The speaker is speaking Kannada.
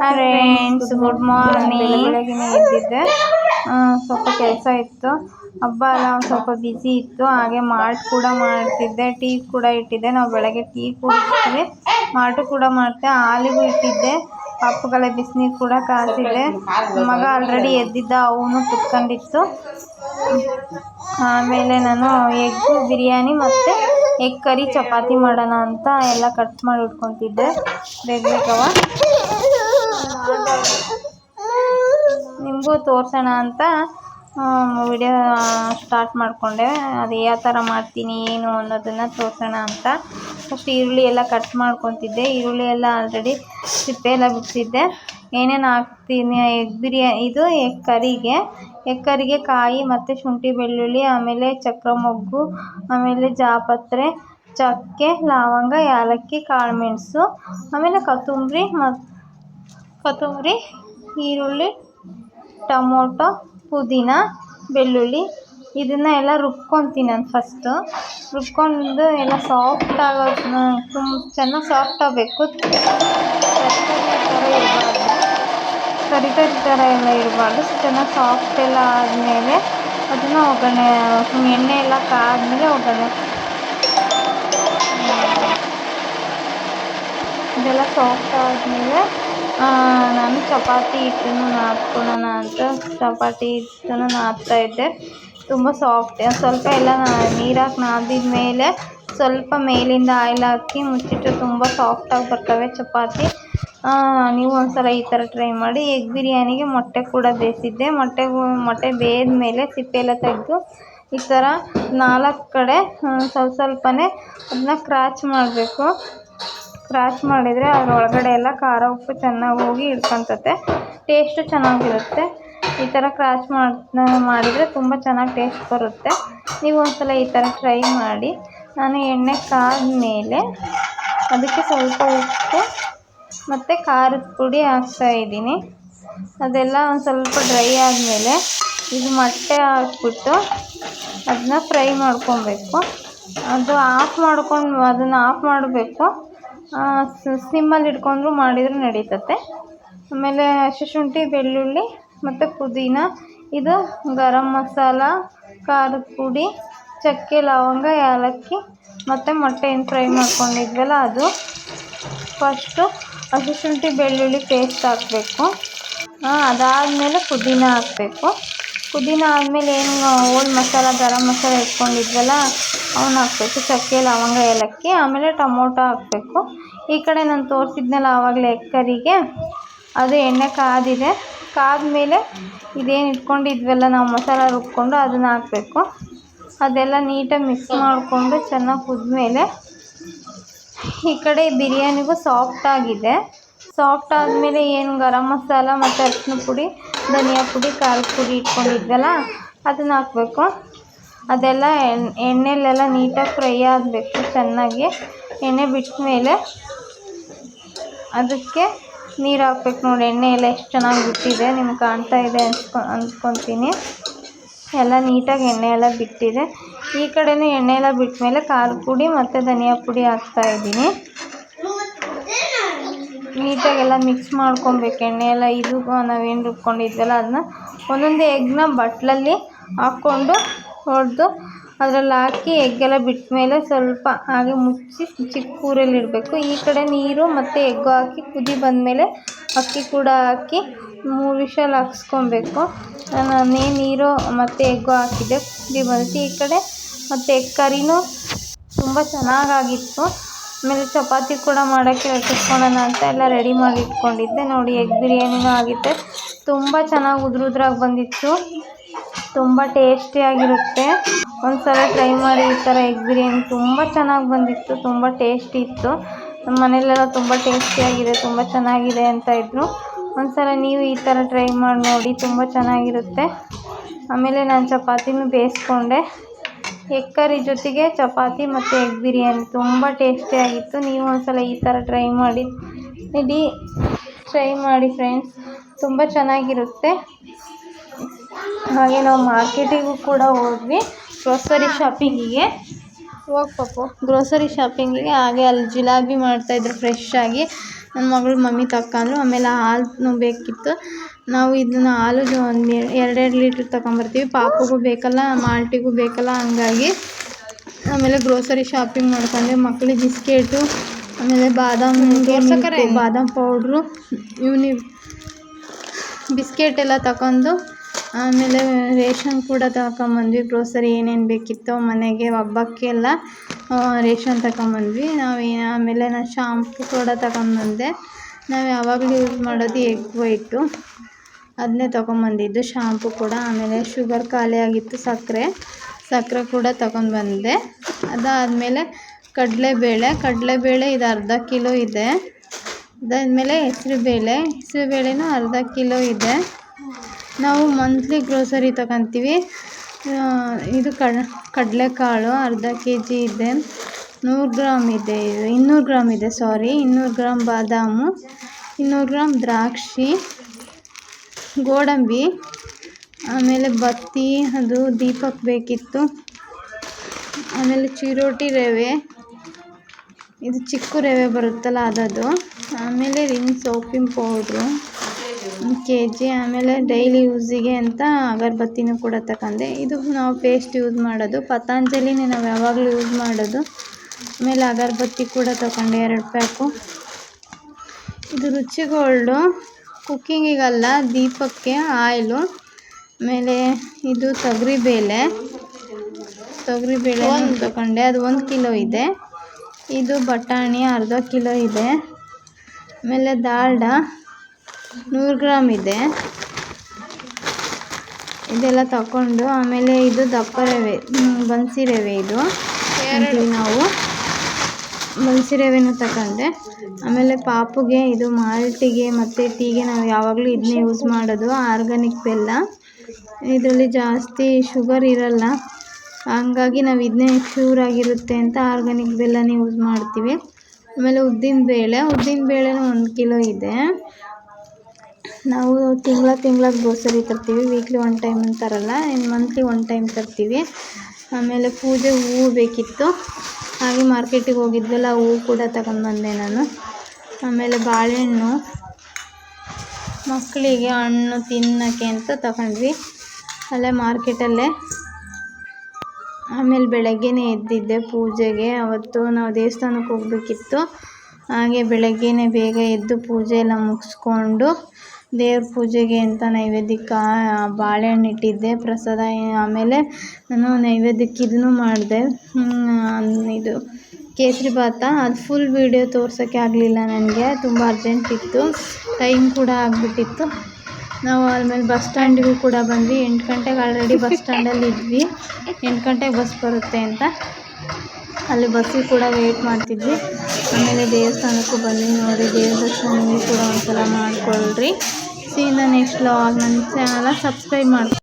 Friends, good morning. ಬೆಳಗ್ಗೆನೇ ಎದ್ದಿದ್ದೆ, ಸ್ವಲ್ಪ ಕೆಲಸ ಇತ್ತು. ಹಬ್ಬ ಅಲ್ಲ, ಸ್ವಲ್ಪ ಬ್ಯುಸಿ ಇತ್ತು. ಹಾಗೆ ಮಾಲ್ಟ್ ಕೂಡ ಮಾಡ್ತಿದ್ದೆ, ಟೀ ಕೂಡ ಇಟ್ಟಿದ್ದೆ. ನಾವು ಬೆಳಗ್ಗೆ ಟೀ ಕುಡಿತೀವಿ, ಮಾಲ್ಟು ಕೂಡ ಮಾಡ್ತೆ. ಹಾಲಿಗೂ ಇಟ್ಟಿದ್ದೆ, ಪಾಪುಗಳ ಬಿಸಿನೀರು ಕೂಡ ಕಾಸಿದ್ದೆ. ಮಗ ಆಲ್ರೆಡಿ ಎದ್ದಿದ್ದ, ಅವನು ಕುತ್ಕೊಂಡಿತ್ತು. ಆಮೇಲೆ ನಾನು ಎಗ್ ಬಿರಿಯಾನಿ ಮತ್ತು ಎಗ್ ಕರಿ ಚಪಾತಿ ಮಾಡೋಣ ಅಂತ ಎಲ್ಲ ಕಟ್ ಮಾಡಿ ಇಟ್ಕೊತಿದ್ದೆ. ಬೇಗವ ನಿಮಗೂ ತೋರಿಸೋಣ ಅಂತ ವಿಡಿಯೋ ಸ್ಟಾರ್ಟ್ ಮಾಡಿಕೊಂಡೆ. ಅದು ಯಾವ ಥರ ಮಾಡ್ತೀನಿ ಏನು ಅನ್ನೋದನ್ನು ತೋರಿಸೋಣ ಅಂತ. ಫಸ್ಟ್ ಈರುಳ್ಳಿ ಎಲ್ಲ ಕಟ್ ಮಾಡ್ಕೊತಿದ್ದೆ. ಈರುಳ್ಳಿ ಎಲ್ಲ ಆಲ್ರೆಡಿ ಸಿಪ್ಪೆ ಎಲ್ಲ ಬಿಡಿಸಿದ್ದೆ. ಏನೇನು ಹಾಕ್ತೀನಿ ಎಗ್ ಬಿರಿಯಾನಿ, ಇದು ಎಗ್ ಕರಿಗೆ ಕಾಯಿ ಮತ್ತು ಶುಂಠಿ ಬೆಳ್ಳುಳ್ಳಿ, ಆಮೇಲೆ ಚಕ್ರ ಮೊಗ್ಗು, ಆಮೇಲೆ ಜಾಪತ್ರೆ, ಚಕ್ಕೆ, ಲವಂಗ, ಏಲಕ್ಕಿ, ಕಾಳುಮೆಣಸು, ಆಮೇಲೆ ಕೊತ್ತಂಬರಿ, ಈರುಳ್ಳಿ, ಟೊಮೊಟೊ, ಪುದೀನ, ಬೆಳ್ಳುಳ್ಳಿ, ಇದನ್ನು ಎಲ್ಲ ರುಬ್ಕೊತೀನಿ. ನಾನು ಫಸ್ಟು ರುಬ್ಕೊಂಡು ಎಲ್ಲ ಸಾಫ್ಟ್ ಆಗೋದು, ಚೆನ್ನಾಗಿ ಸಾಫ್ಟ್ ಆಗಬೇಕು. ತರಿ ಥರ ಎಲ್ಲ ಇರಬಾರ್ದು. ಚೆನ್ನಾಗಿ ಸಾಫ್ಟ್ ಎಲ್ಲ ಆದಮೇಲೆ ಅದನ್ನು ಒಗ್ಗರಣೆ, ಎಣ್ಣೆ ಎಲ್ಲ ಕಾದ್ಮೇಲೆ ಒಗ್ಗರಣೆ, ಇದೆಲ್ಲ ಸಾಫ್ಟ್ ಆದಮೇಲೆ ನಾನು ಚಪಾತಿ ಹಿಟ್ಟನ್ನು ನಾದ್ಕೊಳ್ಳೋಣ ಅಂತ ಚಪಾತಿ ಹಿಟ್ಟನ್ನು ನಾದ್ತಾಯಿದ್ದೆ. ತುಂಬ ಸಾಫ್ಟ್, ಸ್ವಲ್ಪ ಎಲ್ಲ ನೀರಾಕಿ ನಾದಿದ ಮೇಲೆ ಸ್ವಲ್ಪ ಮೇಲಿಂದ ಆಯಿಲ್ ಹಾಕಿ ಮುಚ್ಚಿಟ್ಟು ತುಂಬ ಸಾಫ್ಟಾಗಿ ಬರ್ತವೆ ಚಪಾತಿ. ನೀವು ಒಂದ್ಸಲ ಈ ಥರ ಟ್ರೈ ಮಾಡಿ. ಎಗ್ ಬಿರಿಯಾನಿಗೆ ಮೊಟ್ಟೆ ಕೂಡ ಬೇಯಿಸಿದ್ದೆ. ಮೊಟ್ಟೆ ಬೇಯ್ದ ಮೇಲೆ ಸಿಪ್ಪೆ ಎಲ್ಲ ತೆಗೆದು ಈ ಥರ 4 ಕಡೆ ಸ್ವಲ್ಪನೇ ಅದನ್ನ ಕ್ರ್ಯಾಚ್ ಮಾಡಬೇಕು. ಕ್ರ್ಯಾಚ್ ಮಾಡಿದರೆ ಅದರೊಳಗಡೆ ಎಲ್ಲ ಖಾರ ಉಪ್ಪು ಚೆನ್ನಾಗಿ ಹೋಗಿ ಹಿಡ್ಕೊತತೆ, ಟೇಸ್ಟು ಚೆನ್ನಾಗಿರುತ್ತೆ. ಈ ಥರ ಕ್ರ್ಯಾಚ್ ಮಾಡಿದರೆ ತುಂಬ ಚೆನ್ನಾಗಿ ಟೇಸ್ಟ್ ಬರುತ್ತೆ. ನೀವು ಒಂದ್ಸಲ ಈ ಥರ ಟ್ರೈ ಮಾಡಿ. ನಾನು ಎಣ್ಣೆ ಕಾದ್ಮೇಲೆ ಅದಕ್ಕೆ ಸ್ವಲ್ಪ ಉಪ್ಪು ಮತ್ತು ಖಾರದ ಪುಡಿ ಹಾಕ್ತಾಯಿದ್ದೀನಿ. ಅದೆಲ್ಲ ಒಂದು ಸ್ವಲ್ಪ ಡ್ರೈ ಆದಮೇಲೆ ಇದು ಮೊಟ್ಟೆ ಹಾಕ್ಬಿಟ್ಟು ಅದನ್ನ ಫ್ರೈ ಮಾಡ್ಕೊಬೇಕು. ಅದನ್ನು ಆಫ್ ಮಾಡಬೇಕು. ಸಿಮ್ಮಲ್ಲಿ ಇಟ್ಕೊಂಡ್ರು ಮಾಡಿದರೂ ನಡೀತತೆ. ಆಮೇಲೆ ಶುಂಠಿ ಬೆಳ್ಳುಳ್ಳಿ ಮತ್ತು ಪುದೀನ, ಇದು ಗರಂ ಮಸಾಲ, ಖಾರದ ಪುಡಿ, ಚಕ್ಕೆ, ಲವಂಗ, ಏಲಕ್ಕಿ ಮತ್ತು ಮೊಟ್ಟೆ ಏನು ಫ್ರೈ ಮಾಡ್ಕೊಂಡಿದ್ವಲ್ಲ ಅದು. ಫಸ್ಟು ಶುಂಠಿ ಬೆಳ್ಳುಳ್ಳಿ ಪೇಸ್ಟ್ ಹಾಕಬೇಕು. ಅದಾದಮೇಲೆ ಪುದೀನ ಹಾಕಬೇಕು. ಪುದೀನ ಆದಮೇಲೆ ಏನು ಓಲ್ಡ್ ಮಸಾಲ, ಗರಂ ಮಸಾಲ ಇಟ್ಕೊಂಡಿದ್ವಲ್ಲ ಅವನ್ನ ಹಾಕಬೇಕು. ಚಕ್ಕೆ, ಲವಂಗ, ಏಲಕ್ಕಿ, ಆಮೇಲೆ ಟೊಮೊಟೊ ಹಾಕಬೇಕು. ಈ ಕಡೆ ನಾನು ತೋರಿಸಿದ್ನಲ್ಲ ಆವಾಗಲೇ ಎಗ್ ಕರಿಗೆ, ಅದು ಎಣ್ಣೆ ಕಾದ್ಮೇಲೆ ಇದೇನು ಇಟ್ಕೊಂಡಿದ್ವಲ್ಲ ನಾವು ಮಸಾಲ ರುಬ್ಕೊಂಡು ಅದನ್ನು ಹಾಕಬೇಕು. ಅದೆಲ್ಲ ನೀಟಾಗಿ ಮಿಕ್ಸ್ ಮಾಡಿಕೊಂಡು ಚೆನ್ನಾಗಿ ಕುದ್ಮೇಲೆ ಈ ಕಡೆ ಬಿರಿಯಾನಿಗೂ ಸಾಫ್ಟ್ ಆಗಿದೆ. ಸಾಫ್ಟ್ ಆದಮೇಲೆ ಏನು ಗರಂ ಮಸಾಲ ಮತ್ತು ಅರಿಶಿನ ಪುಡಿ, ಧನಿಯಾ ಪುಡಿ, ಖಾರದ ಪುಡಿ ಇಟ್ಕೊಂಡಿದ್ವಲ್ಲ ಅದನ್ನು ಹಾಕಬೇಕು. ಅದೆಲ್ಲ ಎಣ್ಣೆಲೆಲ್ಲ ನೀಟಾಗಿ ಫ್ರೈ ಆಗಬೇಕು. ಚೆನ್ನಾಗಿ ಎಣ್ಣೆ ಬಿಟ್ಟ ಮೇಲೆ ಅದಕ್ಕೆ ನೀರು ಹಾಕ್ಬೇಕು. ನೋಡಿ, ಎಣ್ಣೆ ಎಲ್ಲ ಎಷ್ಟು ಚೆನ್ನಾಗಿ ಬಿಟ್ಟಿದೆ, ನಿಮ್ಗೆ ಕಾಣ್ತಾ ಇದೆ ಅಂದ್ಕೊತೀನಿ. ಎಲ್ಲ ನೀಟಾಗಿ ಎಣ್ಣೆ ಎಲ್ಲ ಬಿಟ್ಟಿದೆ. ಈ ಕಡೆಯೂ ಎಣ್ಣೆ ಎಲ್ಲ ಬಿಟ್ಟ ಮೇಲೆ ಖಾರದ ಪುಡಿ ಮತ್ತು ಧನಿಯಾ ಪುಡಿ ಹಾಕ್ತಾಯಿದ್ದೀನಿ. ನೀಟಾಗೆಲ್ಲ ಮಿಕ್ಸ್ ಮಾಡ್ಕೊಬೇಕು. ಎಣ್ಣೆ ಎಲ್ಲ ಇದು ನಾವೇನು ರುಬ್ಕೊಂಡಿದ್ವಲ್ಲ ಅದನ್ನ ಒಂದೊಂದು ಎಗ್ನ ಬಟ್ಲಲ್ಲಿ ಹಾಕ್ಕೊಂಡು ಹೊಡೆದು ಅದರಲ್ಲಿ ಹಾಕಿ ಎಗ್ಗೆಲ್ಲ ಬಿಟ್ಟ ಮೇಲೆ ಸ್ವಲ್ಪ ಹಾಗೆ ಮುಚ್ಚಿ ಚಿಕ್ಕ ಊರಲ್ಲಿ ಇಡಬೇಕು. ಈ ಕಡೆ ನೀರು ಮತ್ತು ಎಗ್ಗು ಹಾಕಿ ಕುದಿ ಬಂದಮೇಲೆ ಅಕ್ಕಿ ಕೂಡ ಹಾಕಿ 3 ವಿಷಲ್ ಹಾಕ್ಸ್ಕೊಬೇಕು. ನಾನು ನೀರು ಮತ್ತು ಎಗ್ಗು ಹಾಕಿದ್ದೆ, ಕುದಿ ಬಂತು. ಈ ಕಡೆ ಮತ್ತು ಎಗ್ ಕರಿನೂ ತುಂಬ ಚೆನ್ನಾಗಾಗಿತ್ತು. ಆಮೇಲೆ ಚಪಾತಿ ಕೂಡ ಮಾಡೋಕ್ಕೆ ಇಟ್ಕೊಳ್ಳೋಣ ಅಂತ ಎಲ್ಲ ರೆಡಿ ಮಾಡಿ ಇಟ್ಕೊಂಡಿದ್ದೆ. ನೋಡಿ, ಎಗ್ ಬಿರಿಯಾನಿನೂ ಆಗಿತ್ತು. ತುಂಬ ಚೆನ್ನಾಗಿ ಉದ್ರಾಗಿ ಬಂದಿತ್ತು. ತುಂಬ ಟೇಸ್ಟಿಯಾಗಿರುತ್ತೆ. ಒಂದು ಸಲ ಟ್ರೈ ಮಾಡಿ ಈ ಥರ ಎಗ್ ಬಿರಿಯಾನಿ. ತುಂಬ ಚೆನ್ನಾಗಿ ಬಂದಿತ್ತು, ತುಂಬ ಟೇಸ್ಟಿ ಇತ್ತು. ನಮ್ಮ ಮನೆಯಲ್ಲೆಲ್ಲ ತುಂಬ ಟೇಸ್ಟಿಯಾಗಿದೆ, ತುಂಬ ಚೆನ್ನಾಗಿದೆ ಅಂತ ಇದ್ದರು. ಒಂದು ಸಲ ನೀವು ಈ ಥರ ಟ್ರೈ ಮಾಡಿ ನೋಡಿ, ತುಂಬ ಚೆನ್ನಾಗಿರುತ್ತೆ. ಆಮೇಲೆ ನಾನು ಚಪಾತಿನೂ ಬೇಯಿಸ್ಕೊಂಡೆ. ಎಗ್ ಕರಿ ಜೊತೆಗೆ ಚಪಾತಿ ಮತ್ತು ಎಗ್ ಬಿರಿಯಾನಿ ತುಂಬ ಟೇಸ್ಟಿಯಾಗಿತ್ತು. ನೀವು ಒಂದ್ಸಲ ಈ ಥರ ಟ್ರೈ ಮಾಡಿ ಫ್ರೆಂಡ್ಸ್, ತುಂಬ ಚೆನ್ನಾಗಿರುತ್ತೆ. ಹಾಗೆ ನಾವು ಮಾರ್ಕೆಟಿಗೂ ಕೂಡ ಹೋದ್ವಿ ಗ್ರೋಸರಿ ಶಾಪಿಂಗಿಗೆ. ಗ್ರೋಸರಿ ಶಾಪಿಂಗಿಗೆ. ಹಾಗೆ ಅಲ್ಲಿ ಜಿಲಾಬಿ ಮಾಡ್ತಾಯಿದ್ರು ಫ್ರೆಶ್ ಆಗಿ. ನನ್ನ ಮಗಳು ಮಮ್ಮಿ ತಕ್ಕಂದ್ರು. ಆಮೇಲೆ ಹಾಲು ಬೇಕಿತ್ತು. ನಾವು ಇದನ್ನು ಹಾಲು ಒಂದು 2 ಲೀಟ್ರ್ ತಗೊಂಬರ್ತೀವಿ. ಪಾಪುಗೂ ಬೇಕಲ್ಲ, ಮಾಲ್ಟಿಗೂ ಬೇಕಲ್ಲ, ಹಂಗಾಗಿ ಆಮೇಲೆ ಗ್ರೋಸರಿ ಶಾಪಿಂಗ್ ಮಾಡ್ಕೊಂಡ್ವಿ. ಮಕ್ಕಳಿಗೆ ಬಿಸ್ಕೆಟು, ಆಮೇಲೆ ಬಾದಾಮ್ ಪೌಡ್ರು, ಬಿಸ್ಕೆಟ್ ಎಲ್ಲ ತಗೊಂಡು ಆಮೇಲೆ ರೇಷನ್ ಕೂಡ ತಗೊಂಬಂದ್ವಿ. ಗ್ರೋಸರಿ ಏನೇನು ಬೇಕಿತ್ತೋ ಮನೆಗೆ ಹಬ್ಬಕ್ಕೆಲ್ಲ ರೇಷನ್ ತಗೊಂಬಂದ್ವಿ. ಆಮೇಲೆ ನಾನು ಶಾಂಪು ಕೂಡ ತಗೊಂಬಂದೆ. ನಾವು ಯಾವಾಗಲೂ ಯೂಸ್ ಮಾಡೋದು ಎಗ್ ವೈಟು, ಅದನ್ನೇ ತಗೊಂಬಂದಿದ್ದು ಶಾಂಪು ಕೂಡ. ಆಮೇಲೆ ಶುಗರ್ ಖಾಲಿ ಆಗಿತ್ತು, ಸಕ್ಕರೆ ಕೂಡ ತಗೊಂಡ್ಬಂದೆ. ಅದಾದಮೇಲೆ ಕಡಲೆಬೇಳೆ ಇದು ಅರ್ಧ ಕಿಲೋ ಇದೆ. ಅದಾದಮೇಲೆ ಹೆಸರುಬೇಳೆನೂ ಅರ್ಧ ಕಿಲೋ ಇದೆ. ನಾವು ಮಂತ್ಲಿ ಗ್ರೋಸರಿ ತಗೊತೀವಿ. ಇದು ಕಡಲೆಕಾಳು ಅರ್ಧ kg ಇದೆ. 100 ಗ್ರಾಮ್ ಇದೆ, 200 ಗ್ರಾಮ್ ಇದೆ, 200 ಗ್ರಾಮ್ ಬಾದಾಮು, 200 ಗ್ರಾಮ್ ದ್ರಾಕ್ಷಿ, ಗೋಡಂಬಿ, ಆಮೇಲೆ ಬತ್ತಿ, ಅದು ದೀಪಕ್ಕೆ ಬೇಕಿತ್ತು. ಆಮೇಲೆ ಚಿರೋಟಿ ರವೆ, ಇದು ಚಿಕ್ಕ ರವೆ ಬರುತ್ತಲ್ಲ ಅದದು. ಆಮೇಲೆ ರಿನ್ ಸೋಪಿನ ಪೌಡ್ರು 1 kg. ಆಮೇಲೆ ಡೈಲಿ ಯೂಸಿಗೆ ಅಂತ ಅಗರಬತ್ತಿನೂ ಕೂಡ ತಗೊಂಡೆ. ಇದು ನಾವು ಪೇಸ್ಟ್ ಯೂಸ್ ಮಾಡೋದು, ಪತಂಜಲಿನೇ ನಾವು ಯಾವಾಗಲೂ ಯೂಸ್ ಮಾಡೋದು. ಆಮೇಲೆ ಅಗರಬತ್ತಿ ಕೂಡ ತಗೊಂಡೆ 2 ಪ್ಯಾಕು. ಇದು ರುಚಿಗೋಲ್ಡು, ಕುಕ್ಕಿಂಗಿಗಲ್ಲ, ದೀಪಕ್ಕೆ ಆಯಿಲು. ಆಮೇಲೆ ಇದು ತೊಗರಿಬೇಳೆ ತಗೊಂಡೆ, ಅದು 1 ಕಿಲೋ ಇದೆ. ಇದು ಬಟಾಣಿ ಅರ್ಧ ಕಿಲೋ ಇದೆ. ಆಮೇಲೆ ದಾಲ್ಡಾ 100 ಗ್ರಾಮ್ ಇದೆ. ಇದೆಲ್ಲ ತಗೊಂಡು ಆಮೇಲೆ ಇದು ದಪ್ಪ ರವೆ, ಬನ್ಸಿ ರವೆ ಇದು ಅಂತೀವಿ ನಾವು, ಬನ್ಸಿ ರವೆನೂ ತಗೊಂಡೆ. ಆಮೇಲೆ ಪಾಪುಗೆ ಇದು ಮಾಲ್ಟಿಗೆ ಮತ್ತು ಟೀಗೆ ನಾವು ಯಾವಾಗಲೂ ಇದನ್ನೇ ಯೂಸ್ ಮಾಡೋದು. ಆರ್ಗಾನಿಕ್ ಬೆಲ್ಲ, ಇದರಲ್ಲಿ ಜಾಸ್ತಿ ಶುಗರ್ ಇರಲ್ಲ, ಹಂಗಾಗಿ ನಾವು ಇದನ್ನೇ ಪ್ಯೂರ್ ಆಗಿರುತ್ತೆ ಅಂತ ಆರ್ಗಾನಿಕ್ ಬೆಲ್ಲನೇ ಯೂಸ್ ಮಾಡ್ತೀವಿ. ಆಮೇಲೆ ಉದ್ದಿನಬೇಳೆನೂ 1 ಕಿಲೋ ಇದೆ. ನಾವು ತಿಂಗಳ ಗ್ರೋಸರಿ ತರ್ತೀವಿ, ವೀಕ್ಲಿ 1 ಟೈಮ್ ತರಲ್ಲ, ಮಂತ್ಲಿ 1 ಟೈಮ್ ತರ್ತೀವಿ. ಆಮೇಲೆ ಪೂಜೆ ಹೂವು ಬೇಕಿತ್ತು, ಹಾಗೆ ಮಾರ್ಕೆಟಿಗೆ ಹೋಗಿದ್ವಲ್ಲ, ಹೂವು ಕೂಡ ತಗೊಂಡ್ಬಂದೆ ನಾನು. ಆಮೇಲೆ ಬಾಳೆಹಣ್ಣು, ಮಕ್ಕಳಿಗೆ ಹಣ್ಣು ತಿನ್ನೋಕ್ಕೆ ಅಂತ ತಗೊಂಡ್ವಿ ಅಲ್ಲೇ ಮಾರ್ಕೆಟಲ್ಲೇ. ಆಮೇಲೆ ಬೆಳಗ್ಗೆನೇ ಎದ್ದಿದ್ದೆ ಪೂಜೆಗೆ. ಅವತ್ತು ನಾವು ದೇವಸ್ಥಾನಕ್ಕೆ ಹೋಗಬೇಕಿತ್ತು, ಹಾಗೆ ಬೆಳಗ್ಗೆನೇ ಬೇಗ ಎದ್ದು ಪೂಜೆ ಎಲ್ಲ ಮುಗಿಸ್ಕೊಂಡು ದೇವ್ರ ಪೂಜೆಗೆ ಅಂತ ನೈವೇದ್ಯಕ್ಕೆ ಬಾಳೆಹಣ್ಣು ಇಟ್ಟಿದ್ದೆ, ಪ್ರಸಾದ. ಆಮೇಲೆ ನಾನು ನೈವೇದ್ಯಕ್ಕೆ ಇದನ್ನು ಮಾಡಿದೆ, ಇದು ಕೇಸರಿ ಭಾತ. ಅದು ಫುಲ್ ವೀಡಿಯೋ ತೋರ್ಸೋಕ್ಕೆ ಆಗಲಿಲ್ಲ ನನಗೆ, ತುಂಬ ಅರ್ಜೆಂಟ್ ಇತ್ತು, ಟೈಮ್ ಕೂಡ ಆಗಿಬಿಟ್ಟಿತ್ತು. ನಾವು ಆಮೇಲೆ ಬಸ್ ಸ್ಟ್ಯಾಂಡಿಗೂ ಕೂಡ ಬಂದ್ವಿ. 8 ಗಂಟೆಗೆ ಆಲ್ರೆಡಿ ಬಸ್ ಸ್ಟ್ಯಾಂಡಲ್ಲಿ ಇದ್ವಿ, 8 ಗಂಟೆಗೆ ಬಸ್ ಬರುತ್ತೆ ಅಂತ ಅಲ್ಲಿ ಬಸ್ಸಿಗೆ ಕೂಡ ವೆಯ್ಟ್ ಮಾಡ್ತಿದ್ವಿ. ಆಮೇಲೆ ದೇವಸ್ಥಾನಕ್ಕೂ ಬಂದ್ವಿ. ನೋಡಿ, ದೇವ್ರ ದರ್ಶನ ನೀವು ಕೂಡ ಒಂದ್ಸಲ ಮಾಡ್ಕೊಳ್ರಿ. C in the next vlog. ನನ್ನ ಚಾನಲ್ ಸಬ್ಸ್ಕ್ರೈಬ್ ಮಾಡ್ಕೊ.